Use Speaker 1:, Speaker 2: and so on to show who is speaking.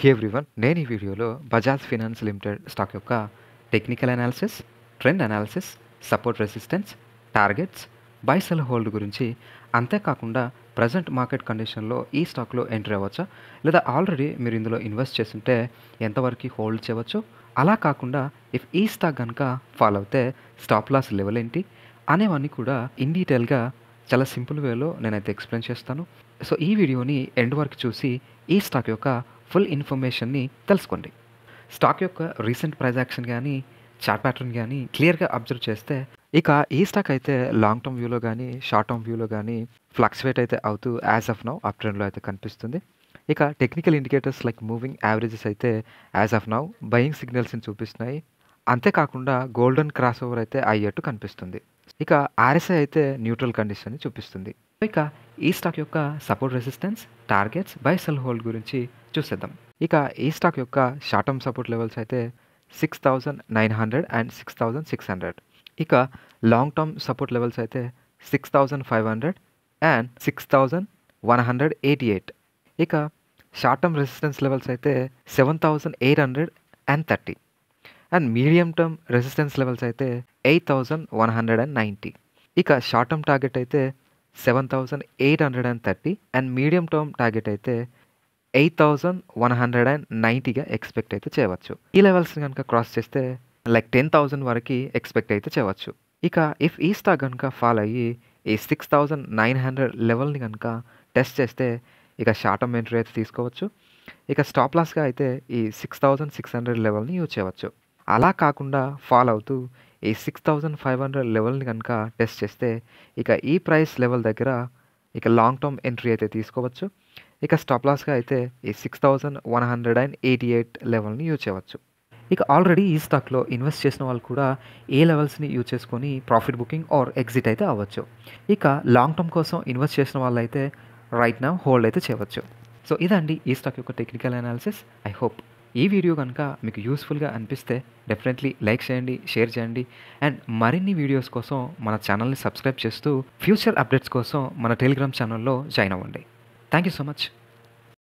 Speaker 1: హే everyone, నేను ఈ వీడియోలో బజాజ్ ఫినాన్స్ లిమిటెడ్ స్టాక్ యొక్క technical analysis, trend analysis, support resistance, targets, buy sell hold గురించి, అంతేకాకుండా ప్రజెంట్ మార్కెట్ కండిషన్లో ఈ స్టాక్లో ఎంట్రీ అవ్వచ్చా, లేదా ఆల్రెడీ మీరు ఇందులో ఇన్వెస్ట్ చేస్తుంటే ఎంతవరకు హోల్డ్ చేయవచ్చు, అలా కాకుండా ఇఫ్ ఈ స్టాక్ కనుక ఫాలో అవుతే స్టాప్ లాస్ లెవెల్ ఏంటి అనేవన్నీ కూడా ఇన్ డీటెయిల్గా చాలా సింపుల్ వేలో నేనైతే ఎక్స్ప్లెయిన్ చేస్తాను. సో ఈ వీడియోని ఎండ్ వరకు చూసి ఈ స్టాక్ యొక్క ఫుల్ ఇన్ఫర్మేషన్ని తెలుసుకోండి. స్టాక్ యొక్క రీసెంట్ ప్రైస్ యాక్షన్ కానీ, చార్ట్ ప్యాటర్న్ కానీ క్లియర్గా అబ్జర్వ్ చేస్తే ఇక ఈ స్టాక్ అయితే లాంగ్ టర్మ్ వ్యూలో కానీ, షార్ట్ టర్మ్ వ్యూలో కానీ ఫ్లక్చువేట్ అయితే అవుతూ యాజ్ ఆఫ్ నౌ అప్ ట్రెండ్లో అయితే కనిపిస్తుంది. ఇక technical indicators like moving averages అయితే యాజ్ ఆఫ్ నౌ బయింగ్ సిగ్నల్స్ని చూపిస్తున్నాయి. అంతేకాకుండా గోల్డెన్ క్రాస్ ఓవర్ అయితే అయ్యేట్టు కనిపిస్తుంది. ఇక ఆర్ఎస్ఐ అయితే న్యూట్రల్ కండిషన్ని చూపిస్తుంది. ఇక ఈ స్టాక్ యొక్క support resistance, targets, buy sell hold గురించి చూసేద్దాం. ఇక ఈ స్టాక్ యొక్క షార్ట్ టర్మ్ సపోర్ట్ లెవెల్స్ అయితే 6,900 అండ్ 6,600. ఇక లాంగ్ టర్మ్ సపోర్ట్ లెవెల్స్ అయితే 6,500 అండ్ 6,188. ఇక షార్ట్ టర్మ్ రెసిస్టెన్స్ లెవెల్స్ అయితే 7,830 and medium term resistance levels అయితే 8,190. ఇక షార్ట్ టర్మ్ టార్గెట్ అయితే 7,830 అండ్ మీడియం టర్మ్ టార్గెట్ అయితే 8,190గా ఎక్స్పెక్ట్ అయితే చేయవచ్చు. ఈ లెవెల్స్ని కనుక క్రాస్ చేస్తే లైక్ 10,000 వరకు ఎక్స్పెక్ట్ అయితే చేయవచ్చు. ఇక ఇఫ్ ఈ స్టాక్ కనుక ఫాల్ అయ్యి ఈ 6,900 లెవెల్ని కనుక టెస్ట్ చేస్తే ఇక షార్ట్ టర్మ్ ఎంట్రీ అయితే తీసుకోవచ్చు. ఇక స్టాప్ లాస్గా అయితే ఈ 6,600 లెవెల్ని యూజ్ చేయవచ్చు. అలా కాకుండా ఫాల్ అవుతూ ఈ 6,500 లెవెల్ని కనుక టెస్ట్ చేస్తే ఇక ఈ ప్రైస్ లెవెల్ దగ్గర ఇక లాంగ్ టర్మ్ ఎంట్రీ అయితే తీసుకోవచ్చు. ఇక స్టాప్ లాస్గా అయితే ఈ 6,188 లెవెల్ని యూజ్ చేయవచ్చు. ఇక ఆల్రెడీ ఈ స్టాక్లో ఇన్వెస్ట్ చేసిన వాళ్ళు కూడా ఏ లెవెల్స్ని యూజ్ చేసుకొని ప్రాఫిట్ బుకింగ్ ఆర్ ఎగ్జిట్ అయితే అవ్వచ్చు. ఇక లాంగ్ టర్మ్ కోసం ఇన్వెస్ట్ చేసిన వాళ్ళు అయితే రైట్ నౌ హోల్డ్ అయితే చేయవచ్చు. సో ఇదండి ఈ స్టాక్ యొక్క టెక్నికల్ అనాలిసిస్. ఐ హోప్ ఈ వీడియో కనుక మీకు యూస్ఫుల్గా అనిపిస్తే డెఫినెట్లీ లైక్ చేయండి, షేర్ చేయండి అండ్ మరిన్ని వీడియోస్ కోసం మన ఛానల్ని సబ్స్క్రైబ్ చేస్తూ ఫ్యూచర్ అప్డేట్స్ కోసం మన టెలిగ్రామ్ ఛానల్లో జాయిన్ అవ్వండి. Thank you so much.